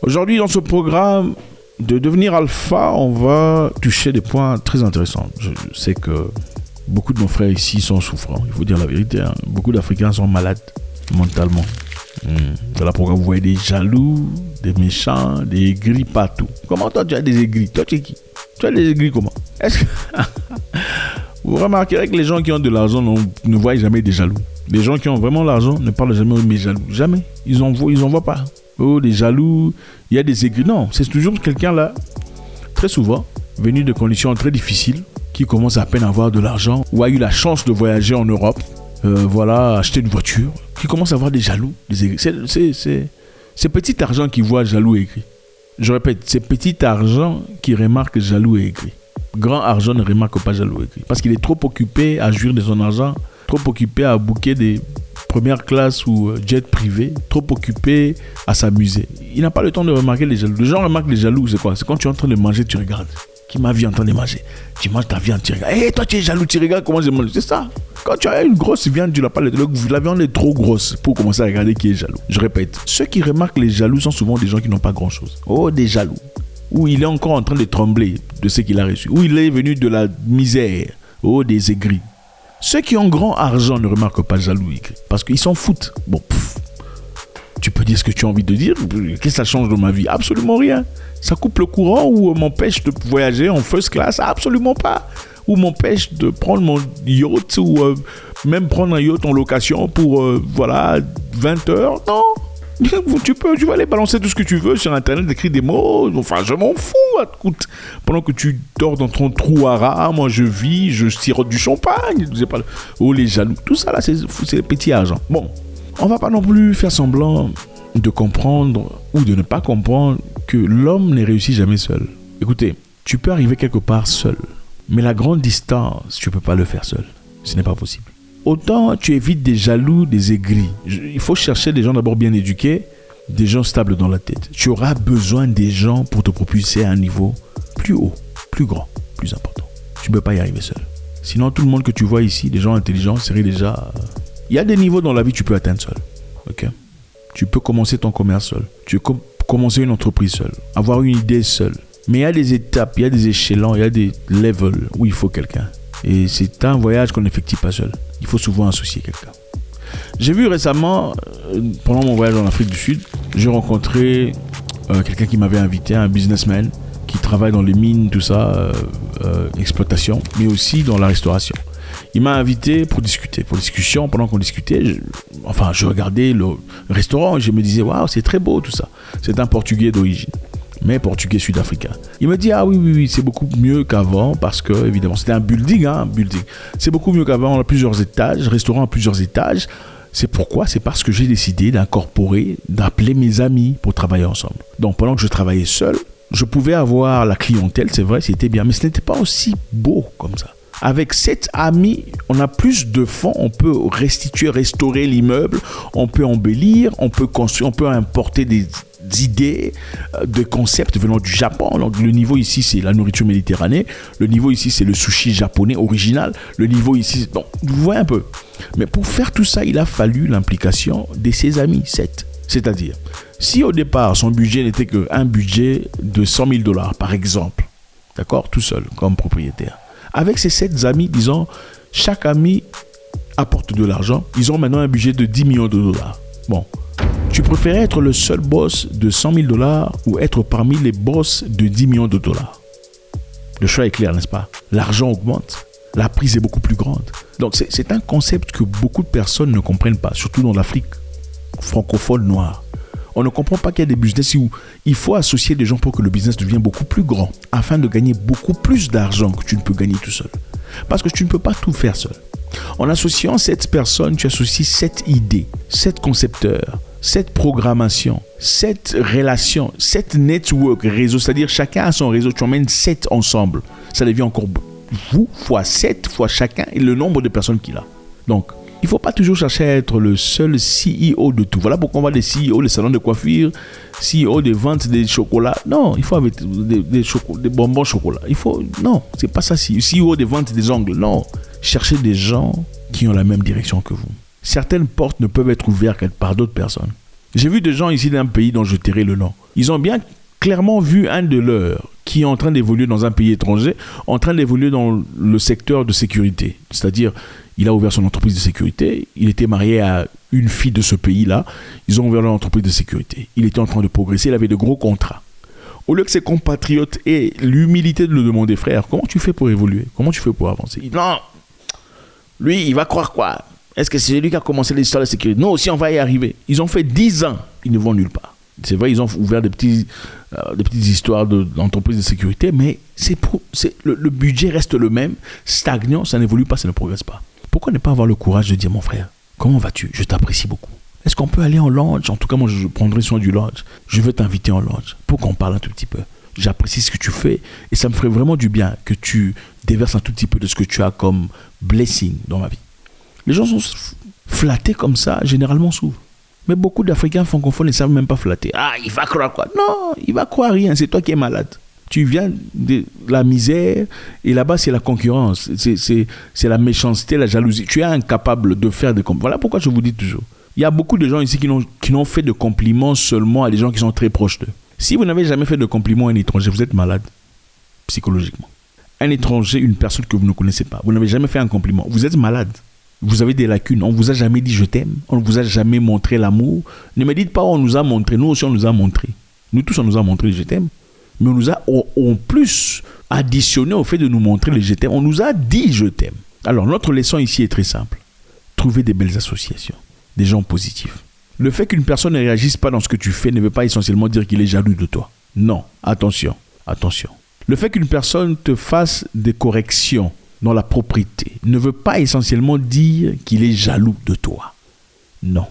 Aujourd'hui, dans ce programme de devenir alpha, on va toucher des points très intéressants. Je sais que beaucoup de nos frères ici sont souffrants, il faut dire la vérité. Hein. Beaucoup d'Africains sont malades mentalement. Dans le programme, vous voyez des jaloux, des méchants, des aigris partout. Comment toi, tu as des aigris? Toi, tu es qui? Tu as des aigris comment? Est-ce que... Vous remarquerez que les gens qui ont de l'argent ne voient jamais des jaloux. Les gens qui ont vraiment l'argent ne parlent jamais de mes jaloux. Jamais. Ils en voient pas. Oh, des jaloux, il y a des aigris. Non, c'est toujours quelqu'un là, très souvent, venu de conditions très difficiles, qui commence à peine à avoir de l'argent, ou a eu la chance de voyager en Europe, acheter une voiture, qui commence à avoir des jaloux, des aigris. C'est petit argent qui voit jaloux et aigri. Je répète, c'est petit argent qui remarque jaloux et aigri. Grand argent ne remarque pas jaloux et aigri. Parce qu'il est trop occupé à jouir de son argent, trop occupé à booker des premières classes ou jet privé, trop occupé à s'amuser. Il n'a pas le temps de remarquer les jaloux. Les gens remarquent les jaloux, c'est quoi? C'est quand tu es en train de manger, tu regardes. Qui m'a vu en train de manger? Tu manges ta viande, tu regardes. Hé, toi tu es jaloux, tu regardes comment je mange. C'est ça. Quand tu as une grosse viande, tu n'as pas la viande est trop grosse pour commencer à regarder qui est jaloux. Je répète, ceux qui remarquent les jaloux sont souvent des gens qui n'ont pas grand-chose. Oh, des jaloux. Ou il est encore en train de trembler de ce qu'il a reçu. Ou il est venu de la misère. Oh, des aigris. Ceux qui ont grand argent ne remarquent pas jaloux et aigri. Parce qu'ils s'en foutent. Bon, tu peux dire ce que tu as envie de dire. Qu'est-ce que ça change dans ma vie? Absolument rien. Ça coupe le courant ou m'empêche de voyager en first class? Absolument pas. Ou m'empêche de prendre mon yacht ou même prendre un yacht en location pour 20 heures? Non. Tu vas aller balancer tout ce que tu veux sur internet, écrire des mots. Enfin, je m'en fous. Écoute, pendant que tu dors dans ton trou à rats, moi je vis, je sirote du champagne. Oh, les jaloux. Tout ça là, c'est petit argent. Bon, on va pas non plus faire semblant de comprendre ou de ne pas comprendre que l'homme ne réussit jamais seul. Écoutez, tu peux arriver quelque part seul, mais la grande distance, tu peux pas le faire seul. Ce n'est pas possible. Autant tu évites des jaloux, des aigris. Il faut chercher des gens d'abord bien éduqués, des gens stables dans la tête. Tu auras besoin des gens pour te propulser à un niveau plus haut, plus grand, plus important. Tu ne peux pas y arriver seul. Sinon, tout le monde que tu vois ici, des gens intelligents, serait déjà... Il y a des niveaux dans la vie que tu peux atteindre seul. Okay? Tu peux commencer ton commerce seul. Tu peux commencer une entreprise seul. Avoir une idée seul. Mais il y a des étapes, il y a des échelons, il y a des levels où il faut quelqu'un. Et c'est un voyage qu'on n'effectue pas seul. Il faut souvent associer quelqu'un. J'ai vu récemment, pendant mon voyage en Afrique du Sud, j'ai rencontré quelqu'un qui m'avait invité, un businessman qui travaille dans les mines, tout ça, exploitation, mais aussi dans la restauration. Il m'a invité pour discuter. Pour discussion, pendant qu'on discutait, je regardais le restaurant et je me disais, waouh, c'est très beau tout ça. C'est un Portugais d'origine, mais Portugais sud-africain. Il me dit, ah oui, c'est beaucoup mieux qu'avant parce que, évidemment, c'était un building. C'est beaucoup mieux qu'avant, on a plusieurs étages, restaurant à plusieurs étages. C'est pourquoi? C'est parce que j'ai décidé d'appeler mes amis pour travailler ensemble. Donc, pendant que je travaillais seul, je pouvais avoir la clientèle, c'est vrai, c'était bien, mais ce n'était pas aussi beau comme ça. Avec 7 amis, on a plus de fonds, on peut restaurer l'immeuble, on peut embellir, on peut construire, on peut importer des idées, de concepts venant du Japon. Donc, le niveau ici, c'est la nourriture méditerranéenne. Le niveau ici, c'est le sushi japonais original. Le niveau ici, donc, vous voyez un peu. Mais pour faire tout ça, il a fallu l'implication de ses amis, 7. C'est-à-dire, si au départ, son budget n'était qu'un budget de $100,000, par exemple, d'accord, tout seul, comme propriétaire. Avec ses 7 amis, disons, chaque ami apporte de l'argent. Ils ont maintenant un budget de $10 millions. Bon, tu préférais être le seul boss de $100,000 ou être parmi les boss de $10 millions? Le choix est clair, n'est-ce pas? L'argent augmente. La prise est beaucoup plus grande. Donc, c'est un concept que beaucoup de personnes ne comprennent pas, surtout dans l'Afrique francophone noire. On ne comprend pas qu'il y a des business où il faut associer des gens pour que le business devienne beaucoup plus grand, afin de gagner beaucoup plus d'argent que tu ne peux gagner tout seul. Parce que tu ne peux pas tout faire seul. En associant 7 personnes, tu associes 7 idées, 7 concepteurs, 7 programmations, 7 relations, 7 network, réseaux. C'est-à-dire chacun a son réseau, tu emmènes 7 ensemble. Ça devient encore vous, fois 7, fois chacun et le nombre de personnes qu'il a. Donc, il ne faut pas toujours chercher à être le seul CEO de tout. Voilà pourquoi on voit des CEO, les salons de coiffure, CEO des ventes des chocolats. Non, il faut avec des bonbons chocolat. Non, c'est pas ça. CEO des ventes des ongles. Non, cherchez des gens qui ont la même direction que vous. Certaines portes ne peuvent être ouvertes par d'autres personnes. J'ai vu des gens ici d'un pays dont je tairai le nom. Ils ont bien clairement vu un de leurs qui est en train d'évoluer dans un pays étranger, en train d'évoluer dans le secteur de sécurité. C'est-à-dire, il a ouvert son entreprise de sécurité, il était marié à une fille de ce pays-là, ils ont ouvert leur entreprise de sécurité. Il était en train de progresser, il avait de gros contrats. Au lieu que ses compatriotes aient l'humilité de le demander, frère, comment tu fais pour évoluer? Comment tu fais pour avancer? Non, lui, il va croire quoi? Est-ce que c'est lui qui a commencé l'histoire de la sécurité? Nous aussi, on va y arriver. Ils ont fait 10 ans, ils ne vont nulle part. C'est vrai, ils ont ouvert des petites histoires d'entreprises de sécurité, mais le budget reste le même, stagnant, ça n'évolue pas, ça ne progresse pas. Pourquoi ne pas avoir le courage de dire, mon frère, comment vas-tu? Je t'apprécie beaucoup. Est-ce qu'on peut aller en lounge? En tout cas, moi, je prendrai soin du lounge. Je veux t'inviter en lounge pour qu'on parle un tout petit peu. J'apprécie ce que tu fais et ça me ferait vraiment du bien que tu déverses un tout petit peu de ce que tu as comme blessing dans ma vie. Les gens sont flattés comme ça, généralement souvent. Mais beaucoup d'Africains francophones ne savent même pas flatter. Ah, il va croire quoi? Non, il va croire rien. C'est toi qui es malade. Tu viens de la misère et là-bas, c'est la concurrence. C'est la méchanceté, la jalousie. Tu es incapable de faire des compliments. Voilà pourquoi je vous dis toujours. Il y a beaucoup de gens ici qui n'ont fait de compliments seulement à des gens qui sont très proches d'eux. Si vous n'avez jamais fait de compliments à un étranger, vous êtes malade psychologiquement. Un étranger, une personne que vous ne connaissez pas, vous n'avez jamais fait un compliment. Vous êtes malade. Vous avez des lacunes. On ne vous a jamais dit je t'aime. On ne vous a jamais montré l'amour. Ne me dites pas on nous a montré. Nous aussi on nous a montré. Nous tous on nous a montré je t'aime. Mais on nous a en plus additionné au fait de nous montrer le je t'aime. On nous a dit je t'aime. Alors notre leçon ici est très simple. Trouvez des belles associations. Des gens positifs. Le fait qu'une personne ne réagisse pas dans ce que tu fais ne veut pas essentiellement dire qu'il est jaloux de toi. Non. Attention. Attention. Le fait qu'une personne te fasse des corrections dans la propriété ne veut pas essentiellement dire qu'il est jaloux de toi. Non.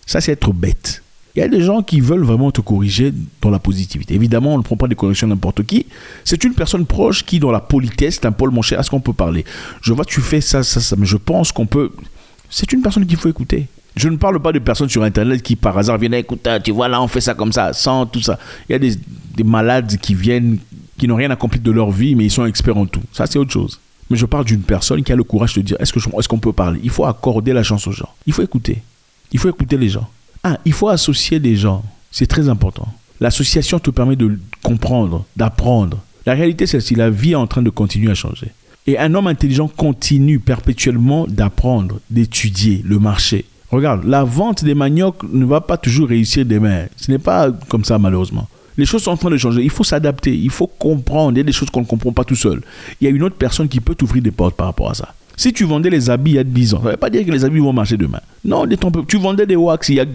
Ça, c'est être bête. Il y a des gens qui veulent vraiment te corriger dans la positivité. Évidemment, on ne prend pas des corrections n'importe qui. C'est une personne proche qui, dans la politesse, d'un Paul, mon cher, est-ce qu'on peut parler? Je vois, tu fais ça, mais je pense qu'on peut... C'est une personne qu'il faut écouter. Je ne parle pas de personnes sur Internet qui, par hasard, viennent écouter, tu vois, là, on fait ça comme ça, sans tout ça. Il y a des malades qui viennent, qui n'ont rien accompli de leur vie, mais ils sont experts en tout. Ça, c'est autre chose. Mais je parle d'une personne qui a le courage de dire est-ce qu'on peut parler? Il faut accorder la chance aux gens. Il faut écouter. Il faut écouter les gens. Il faut associer des gens. C'est très important. L'association te permet de comprendre, d'apprendre. La réalité, c'est que la vie est en train de continuer à changer. Et un homme intelligent continue perpétuellement d'apprendre, d'étudier le marché. Regarde, la vente des maniocs ne va pas toujours réussir demain. Ce n'est pas comme ça, malheureusement. Les choses sont en train de changer. Il faut s'adapter. Il faut comprendre. Il y a des choses qu'on ne comprend pas tout seul. Il y a une autre personne qui peut t'ouvrir des portes par rapport à ça. Si tu vendais les habits il y a 10 ans, ça ne veut pas dire que les habits vont marcher demain. Non, tu vendais des wax il y a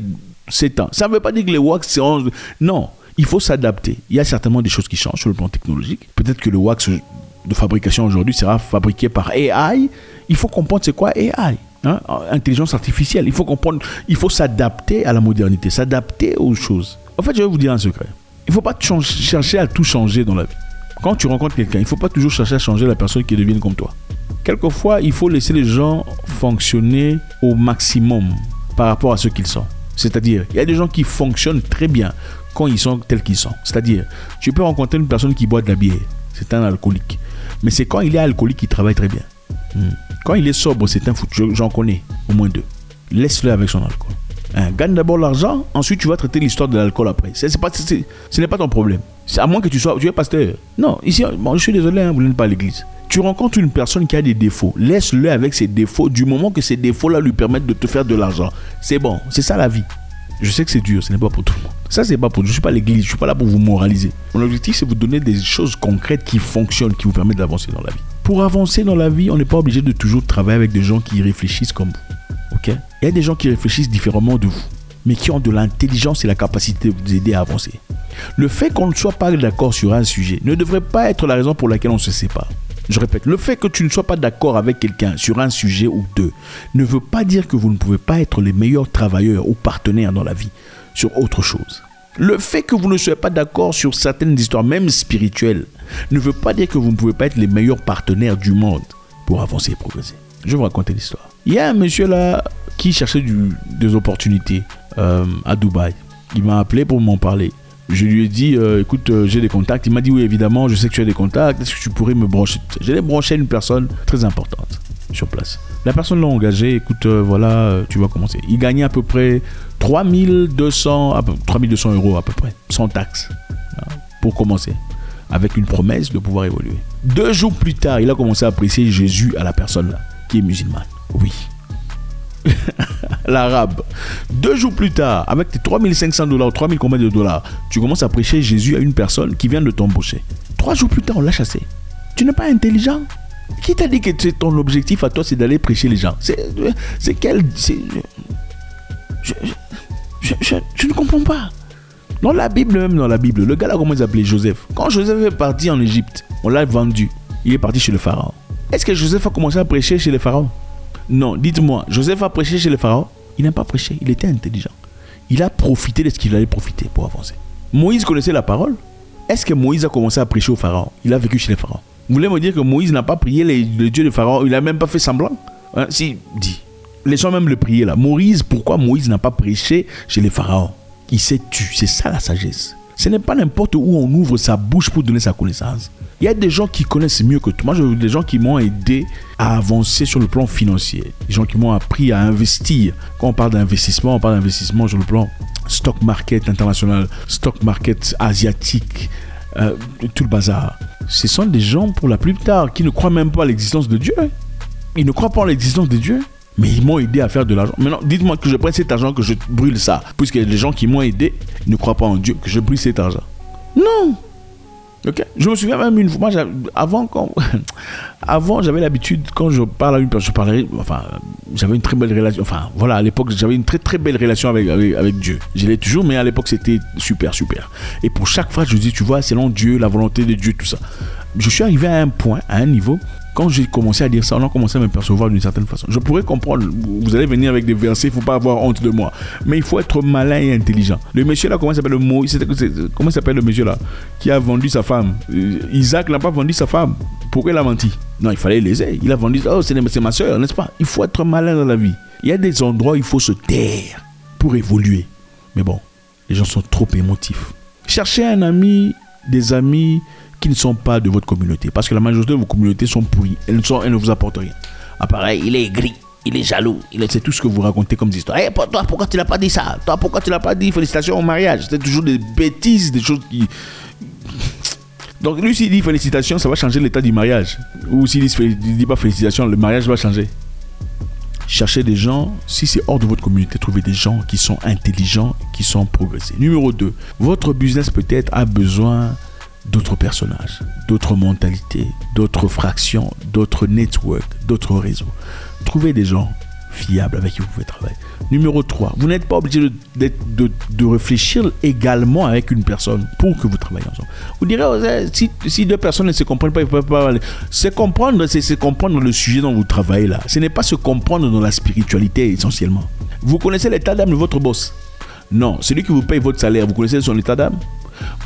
7 ans. Ça ne veut pas dire que les wax seront... Non, il faut s'adapter. Il y a certainement des choses qui changent sur le plan technologique. Peut-être que le wax de fabrication aujourd'hui sera fabriqué par AI. Il faut comprendre c'est quoi AI. Intelligence artificielle. Il faut comprendre, il faut s'adapter à la modernité, s'adapter aux choses. En fait, je vais vous dire un secret. Il ne faut pas chercher à tout changer dans la vie. Quand tu rencontres quelqu'un, il ne faut pas toujours chercher à changer la personne qui devienne comme toi. Quelquefois, il faut laisser les gens fonctionner au maximum par rapport à ce qu'ils sont. C'est-à-dire, il y a des gens qui fonctionnent très bien quand ils sont tels qu'ils sont. C'est-à-dire, tu peux rencontrer une personne qui boit de la bière. C'est un alcoolique. Mais c'est quand il est alcoolique qu'il travaille très bien. Quand il est sobre, c'est un foutu. J'en connais au moins 2. Laisse-le avec son alcool. Gagne d'abord l'argent, ensuite tu vas traiter l'histoire de l'alcool après. Ce n'est pas ton problème. C'est à moins que tu es pasteur. Non, ici, je suis désolé, vous n'êtes pas à l'église. Tu rencontres une personne qui a des défauts. Laisse-le avec ses défauts du moment que ces défauts-là lui permettent de te faire de l'argent. C'est bon, c'est ça la vie. Je sais que c'est dur, ce n'est pas pour tout le monde. Ça, c'est pas pour... Je ne suis pas à l'église, je ne suis pas là pour vous moraliser. Mon objectif, c'est de vous donner des choses concrètes qui fonctionnent, qui vous permettent d'avancer dans la vie. Pour avancer dans la vie, on n'est pas obligé de toujours travailler avec des gens qui réfléchissent comme vous. Okay? Il y a des gens qui réfléchissent différemment de vous, mais qui ont de l'intelligence et la capacité de vous aider à avancer. Le fait qu'on ne soit pas d'accord sur un sujet ne devrait pas être la raison pour laquelle on se sépare. Je répète, le fait que tu ne sois pas d'accord avec quelqu'un sur un sujet ou deux ne veut pas dire que vous ne pouvez pas être les meilleurs travailleurs ou partenaires dans la vie sur autre chose. Le fait que vous ne soyez pas d'accord sur certaines histoires, même spirituelles, ne veut pas dire que vous ne pouvez pas être les meilleurs partenaires du monde pour avancer et progresser. Je vais vous raconter l'histoire. Il y a un monsieur là qui cherchait des opportunités à Dubaï. Il m'a appelé pour m'en parler. Je lui ai dit, écoute, j'ai des contacts. Il m'a dit, oui, évidemment, je sais que tu as des contacts. Est-ce que tu pourrais me brancher? Je l'ai branché à une personne très importante sur place. La personne l'a engagé. Écoute, voilà, tu vas commencer. Il gagnait à peu près 3200 euros à peu près, sans taxe, pour commencer, avec une promesse de pouvoir évoluer. 2 jours plus tard, il a commencé à prêcher Jésus à la personne là, qui est musulmane. Oui. L'arabe. 2 jours plus tard, avec tes $3500, 3000 combien de dollars, tu commences à prêcher Jésus à une personne qui vient de t'embaucher. 3 jours plus tard, on l'a chassé. Tu n'es pas intelligent. Qui t'a dit que ton objectif à toi, c'est d'aller prêcher les gens? C'est quel... Je ne comprends pas. Dans la Bible, le gars là, comment il s'appelait? Joseph. Quand Joseph est parti en Égypte, on l'a vendu. Il est parti chez le pharaon. Est-ce que Joseph a commencé à prêcher chez le pharaon? Non, dites-moi, Joseph a prêché chez le pharaon? Il n'a pas prêché, il était intelligent. Il a profité de ce qu'il allait profiter pour avancer. Moïse connaissait la parole. Est-ce que Moïse a commencé à prêcher au pharaon? Il a vécu chez le pharaon. Vous voulez me dire que Moïse n'a pas prié le Dieu du pharaon? Il n'a même pas fait semblant? Si, dis. Laissons même le prier là. Pourquoi Moïse n'a pas prêché chez les pharaons? Il s'est tu. C'est ça la sagesse. Ce n'est pas n'importe où on ouvre sa bouche pour donner sa connaissance. Il y a des gens qui connaissent mieux que toi. Moi, des gens qui m'ont aidé à avancer sur le plan financier. Des gens qui m'ont appris à investir. Quand on parle d'investissement, on parle d'investissement sur le plan stock market international, stock market asiatique, tout le bazar. Ce sont des gens, pour la plupart, qui ne croient même pas à l'existence de Dieu. Ils ne croient pas à l'existence de Dieu. Mais ils m'ont aidé à faire de l'argent. Maintenant, dites-moi que je prenne cet argent, que je brûle ça. Puisque les gens qui m'ont aidé ne croient pas en Dieu, que je brûle cet argent. Non. Ok. Je me souviens même une fois, avant, j'avais l'habitude, quand je parle à une personne, j'avais une très belle relation. Enfin, voilà, à l'époque, j'avais une très très belle relation avec Dieu. Je l'ai toujours, mais à l'époque, c'était super, super. Et pour chaque phrase, je dis, tu vois, selon Dieu, la volonté de Dieu, tout ça. Je suis arrivé à un point, à un niveau. Quand j'ai commencé à dire ça, on a commencé à me percevoir d'une certaine façon. Je pourrais comprendre, vous allez venir avec des versets, il ne faut pas avoir honte de moi. Mais il faut être malin et intelligent. Le monsieur là, comment il s'appelle comment il s'appelle le monsieur là qui a vendu sa femme? Isaac n'a pas vendu sa femme. Pourquoi il a menti? Non, il fallait l'aider. Il a vendu, c'est ma soeur, n'est-ce pas? Il faut être malin dans la vie. Il y a des endroits où il faut se taire pour évoluer. Mais bon, les gens sont trop émotifs. Cherchez un ami, des amis qui ne sont pas de votre communauté. Parce que la majorité de vos communautés sont pourries. Elles ne vous apportent rien. Ah, pareil, il est aigri, il est jaloux. C'est tout ce que vous racontez comme histoire. Hey, toi, pourquoi tu l'as pas dit ça? Toi, pourquoi tu l'as pas dit? Félicitations au mariage. C'est toujours des bêtises, des choses qui... Donc lui, s'il dit félicitations, ça va changer l'état du mariage. Ou s'il dit pas félicitations, le mariage va changer. Cherchez des gens, si c'est hors de votre communauté, trouvez des gens qui sont intelligents, qui sont progressés. Numéro 2, votre business peut-être a besoin d'autres personnages, d'autres mentalités, d'autres fractions, d'autres networks, d'autres réseaux. Trouvez des gens fiables avec qui vous pouvez travailler. Numéro 3, vous n'êtes pas obligé de réfléchir également avec une personne pour que vous travaillez ensemble. Vous direz, si 2 personnes ne se comprennent pas, ils ne peuvent pas parler. C'est comprendre le sujet dont vous travaillez là. Ce n'est pas se comprendre dans la spiritualité essentiellement. Vous connaissez l'état d'âme de votre boss? Non, celui qui vous paye votre salaire, vous connaissez son état d'âme?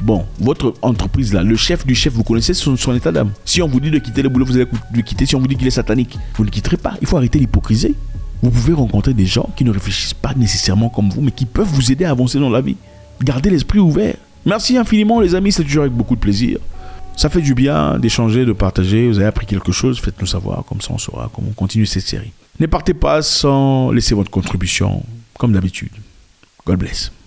Bon, votre entreprise là, le chef du chef, vous connaissez son état d'âme. Si on vous dit de quitter le boulot, vous allez le quitter. Si on vous dit qu'il est satanique, vous ne quitterez pas. Il faut arrêter l'hypocrisie. Vous pouvez rencontrer des gens qui ne réfléchissent pas nécessairement comme vous, mais qui peuvent vous aider à avancer dans la vie. Gardez l'esprit ouvert. Merci infiniment les amis, c'est toujours avec beaucoup de plaisir. Ça fait du bien d'échanger, de partager. Vous avez appris quelque chose, faites-nous savoir, comme ça on saura comment continuer cette série. Ne partez pas sans laisser votre contribution, comme d'habitude. God bless.